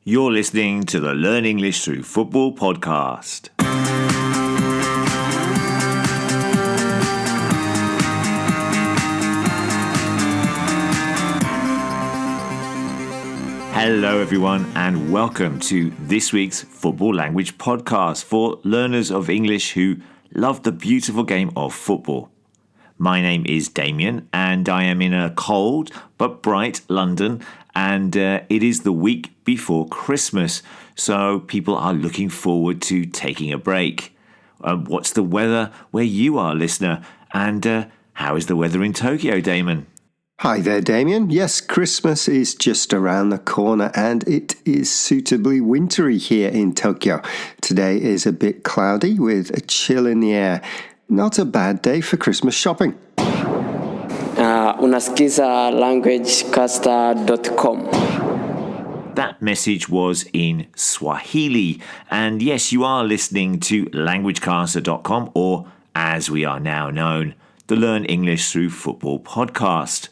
You're listening to the Learn English Through Football podcast. Hello everyone and welcome to this week's Football Language podcast for learners of English who love the beautiful game of football. My name is Damien and I am in a cold but bright London, and it is the week before Christmas, so people are looking forward to taking a break. What's the weather where you are, listener? And how is the weather in Tokyo, Damon? Hi there, Damien. Yes, Christmas is just around the corner and it is suitably wintry here in Tokyo. Today is a bit cloudy with a chill in the air. Not a bad day for Christmas shopping. Unasikiza languagecaster.com. That message was in Swahili. And yes, you are listening to languagecaster.com, or as we are now known, the Learn English Through Football podcast.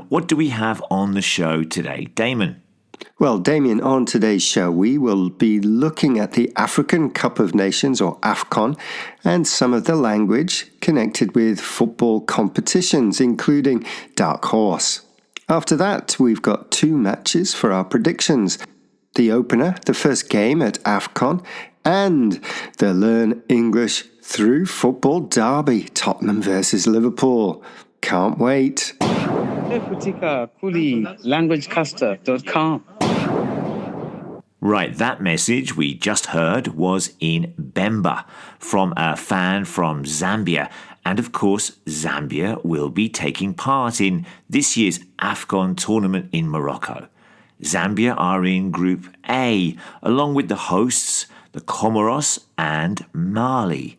What do we have on the show today, Damon? Well, Damien, on today's show, we will be looking at the African Cup of Nations, or AFCON, and some of the language connected with football competitions, including Dark Horse. After that, we've got two matches for our predictions. The opener, the first game at AFCON, and the Learn English Through Football derby, Tottenham versus Liverpool. Can't wait. languagecaster.com. Right, that message we just heard was in Bemba from a fan from Zambia. And of course, Zambia will be taking part in this year's AFCON tournament in Morocco. Zambia are in Group A, along with the hosts, the Comoros and Mali.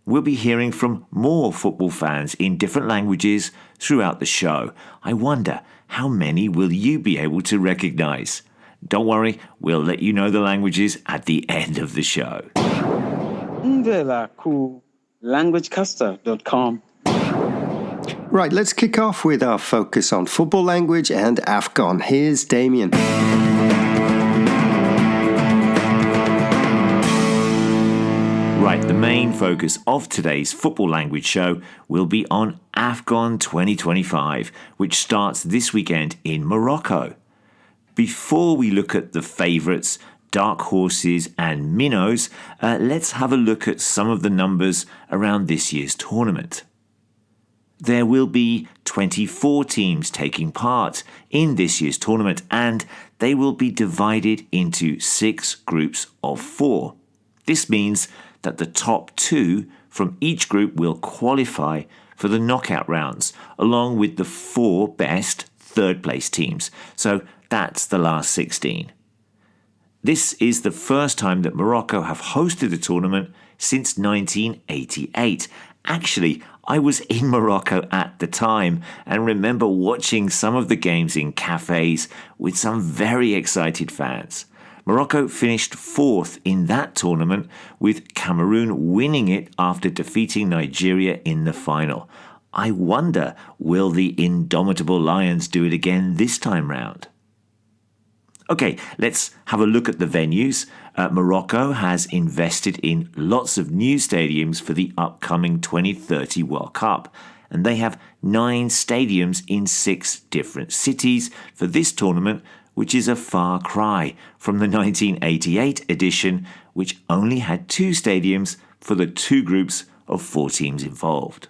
We'll be hearing from more football fans in different languages throughout the show. I wonder, how many will you be able to recognize? Don't worry, we'll let you know the languages at the end of the show. languagecaster.com. Right, let's kick off with our focus on football language and AFCON. Here's Damien. Right, the main focus of today's football language show will be on AFCON 2025, which starts this weekend in Morocco. Before we look at the favourites, dark horses and minnows, let's have a look at some of the numbers around this year's tournament. There will be 24 teams taking part in this year's tournament, and they will be divided into 6 groups of 4. This means that the top 2 from each group will qualify for the knockout rounds, along with the 4 best third-place teams. So that's the last 16. This is the first time that Morocco have hosted the tournament since 1988. Actually, I was in Morocco at the time and remember watching some of the games in cafes with some very excited fans. Morocco finished 4th in that tournament, with Cameroon winning it after defeating Nigeria in the final. I wonder, will the indomitable Lions do it again this time round? Okay, let's have a look at the venues. Morocco has invested in lots of new stadiums for the upcoming 2030 World Cup, and they have 9 stadiums in 6 different cities for this tournament, which is a far cry from the 1988 edition, which only had 2 stadiums for the 2 groups of 4 teams involved.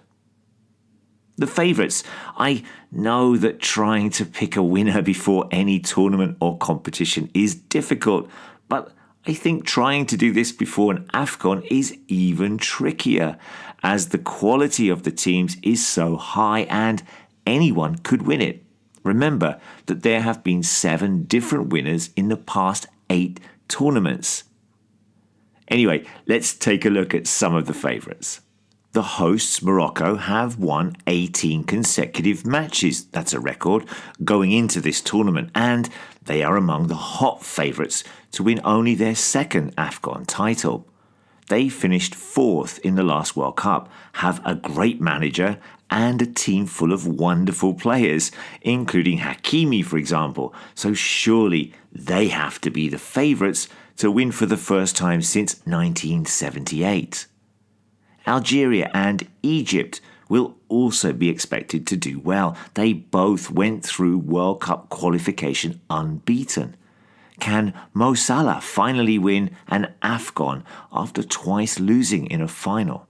The favourites. I know that trying to pick a winner before any tournament or competition is difficult, but I think trying to do this before an AFCON is even trickier, as the quality of the teams is so high and anyone could win it. Remember that there have been 7 different winners in the past 8 tournaments. Anyway, let's take a look at some of the favourites. The hosts, Morocco, have won 18 consecutive matches, that's a record, going into this tournament, and they are among the hot favourites to win only their 2nd AFCON title. They finished 4th in the last World Cup, have a great manager and a team full of wonderful players, including Hakimi, for example, so surely They have to be the favourites to win for the first time since 1978. Algeria and Egypt will also be expected to do well. They both went through World Cup qualification unbeaten. Can Mo Salah finally win an AFCON after twice losing in a final?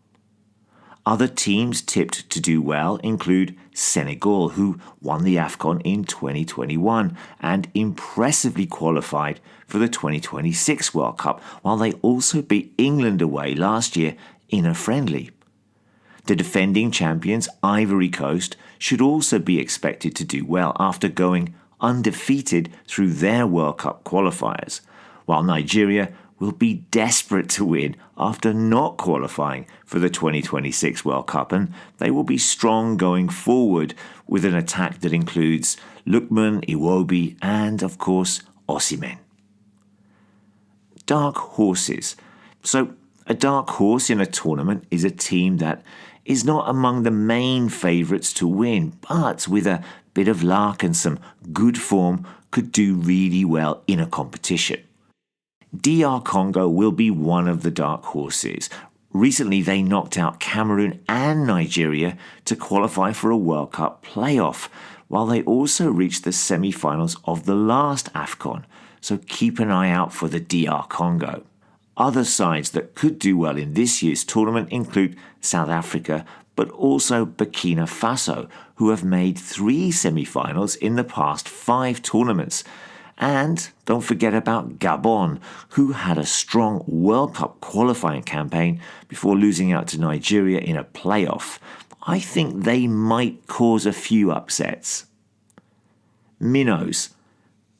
Other teams tipped to do well include Senegal, who won the AFCON in 2021 and impressively qualified for the 2026 World Cup, while they also beat England away last year in a friendly. The defending champions, Ivory Coast, should also be expected to do well after going undefeated through their World Cup qualifiers, while Nigeria will be desperate to win after not qualifying for the 2026 World Cup, and they will be strong going forward with an attack that includes Lookman, Iwobi, and, of course, Osimhen. Dark horses. So, a dark horse in a tournament is a team that is not among the main favourites to win, but with a bit of luck and some good form could do really well in a competition. DR Congo will be one of the dark horses. Recently, they knocked out Cameroon and Nigeria to qualify for a World Cup playoff, while they also reached the semi-finals of the last AFCON, so keep an eye out for the DR Congo. Other sides that could do well in this year's tournament include South Africa, but also Burkina Faso, who have made 3 semi-finals in the past 5 tournaments. And don't forget about Gabon, who had a strong World Cup qualifying campaign before losing out to Nigeria in a playoff. I think they might cause a few upsets. Minnows.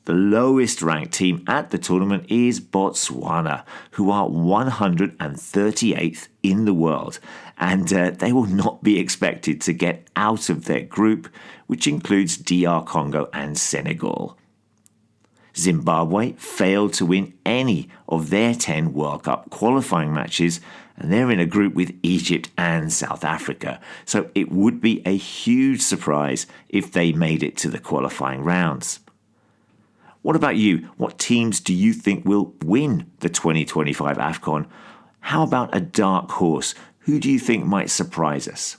The lowest ranked team at the tournament is Botswana, who are 138th in the world, and they will not be expected to get out of their group, which includes DR Congo and Senegal. Zimbabwe failed to win any of their 10 World Cup qualifying matches, and they're in a group with Egypt and South Africa, so it would be a huge surprise if they made it to the qualifying rounds. What about you? What teams do you think will win the 2025 AFCON? How about a dark horse? Who do you think might surprise us?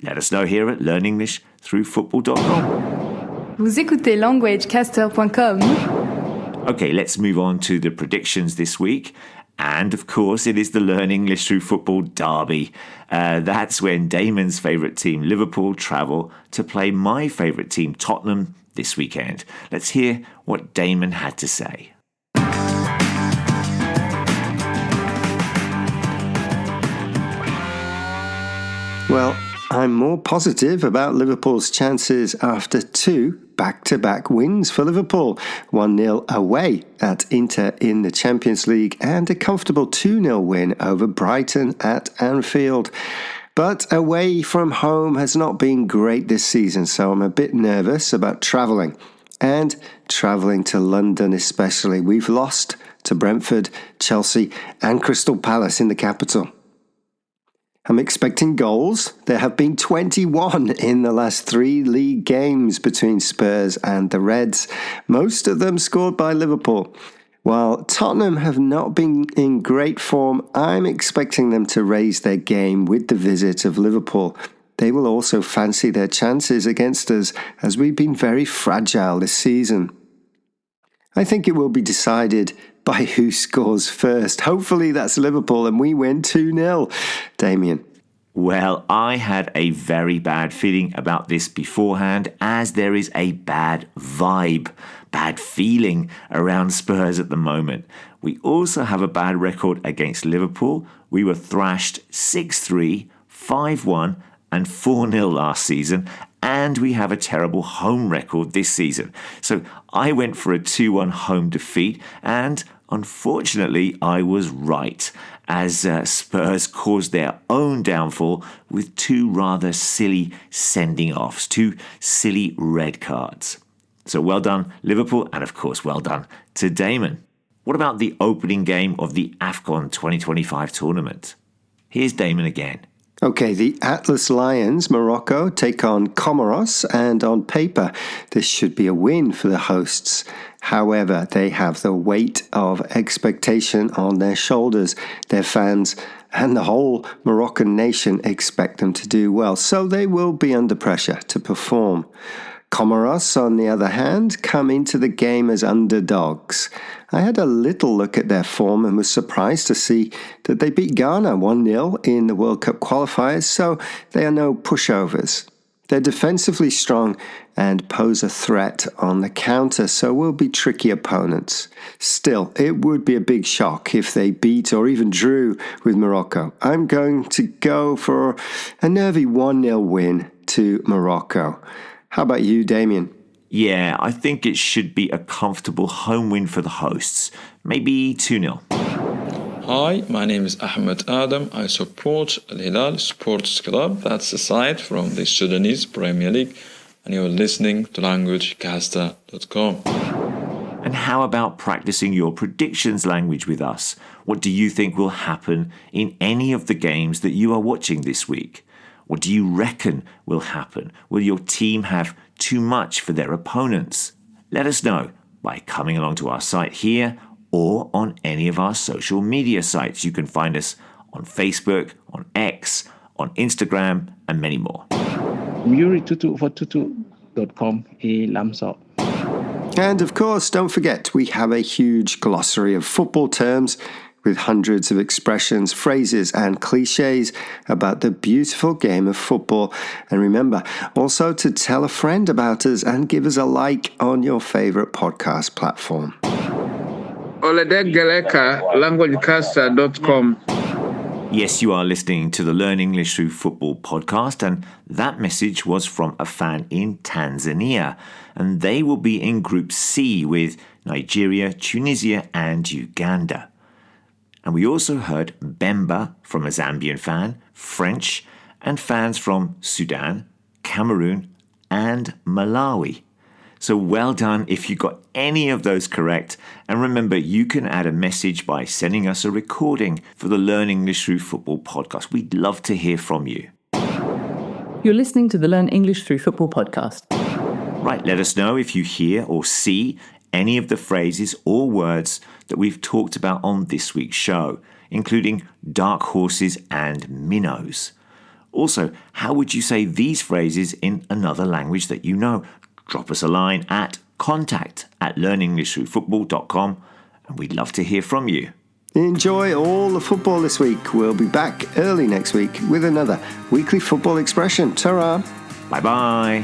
Let us know here at learnenglishthroughfootball.com. Vous écoutez languagecaster.com. Okay, let's move on to the predictions this week. And of course, it is the Learn English Through Football derby. That's when Damon's favourite team, Liverpool, travel to play my favourite team, Tottenham, this weekend. Let's hear what Damon had to say. Well, I'm more positive about Liverpool's chances after 2 back-to-back wins for Liverpool. 1-0 away at Inter in the Champions League and a comfortable 2-0 win over Brighton at Anfield. But away from home has not been great this season, so I'm a bit nervous about travelling. And travelling to London especially. We've lost to Brentford, Chelsea and Crystal Palace in the capital. I'm expecting goals. There have been 21 in the last 3 league games between Spurs and the Reds, most of them scored by Liverpool. While Tottenham have not been in great form, I'm expecting them to raise their game with the visit of Liverpool. They will also fancy their chances against us, as we've been very fragile this season. I think it will be decided by who scores first. Hopefully that's Liverpool and we win 2-0. Damien. Well, I had a very bad feeling about this beforehand, as there is a bad vibe, bad feeling around Spurs at the moment. We also have a bad record against Liverpool. We were thrashed 6-3, 5-1 and 4-0 last season, and we have a terrible home record this season. So I went for a 2-1 home defeat, and unfortunately I was right, as Spurs caused their own downfall with 2 rather silly sending-offs, 2 silly red cards. So well done, Liverpool, and of course well done to Damon. What about the opening game of the AFCON 2025 tournament? Here's Damon again. Okay, the Atlas Lions, Morocco, take on Comoros, and on paper, this should be a win for the hosts. However, they have the weight of expectation on their shoulders. Their fans and the whole Moroccan nation expect them to do well, so they will be under pressure to perform. Comoros, on the other hand, come into the game as underdogs. I had a little look at their form and was surprised to see that they beat Ghana 1-0 in the World Cup qualifiers, so they are no pushovers. They're defensively strong and pose a threat on the counter, so will be tricky opponents. Still, it would be a big shock if they beat or even drew with Morocco. I'm going to go for a nervy 1-0 win to Morocco. How about you, Damien? Yeah, I think it should be a comfortable home win for the hosts. Maybe 2-0. Hi, my name is Ahmed Adam. I support Al Hilal Sports Club. That's a site from the Sudanese Premier League. And you're listening to languagecaster.com. And how about practicing your predictions language with us? What do you think will happen in any of the games that you are watching this week? What do you reckon will happen? Will your team have too much for their opponents? Let us know by coming along to our site here or on any of our social media sites. You can find us on Facebook, on X, on Instagram, and many more. Muri22for22.com lamsop. And of course, don't forget, we have a huge glossary of football terms with hundreds of expressions, phrases, and cliches about the beautiful game of football. And remember also to tell a friend about us and give us a like on your favorite podcast platform. languagecaster.com. Yes, you are listening to the Learn English Through Football podcast, and that message was from a fan in Tanzania. And they will be in Group C with Nigeria, Tunisia, and Uganda. And we also heard Bemba from a Zambian fan, French, and fans from Sudan, Cameroon, and Malawi. So well done if you got any of those correct. And remember, you can add a message by sending us a recording for the Learn English Through Football podcast. We'd love to hear from you. You're listening to the Learn English Through Football podcast. Right, let us know if you hear or see any of the phrases or words that we've talked about on this week's show, including dark horses and minnows. Also, how would you say these phrases in another language that you know? Drop us a line at contact@learnenglishthroughfootball.com, and we'd love to hear from you. Enjoy all the football this week. We'll be back early next week with another weekly football expression. Ta-ra! Bye-bye.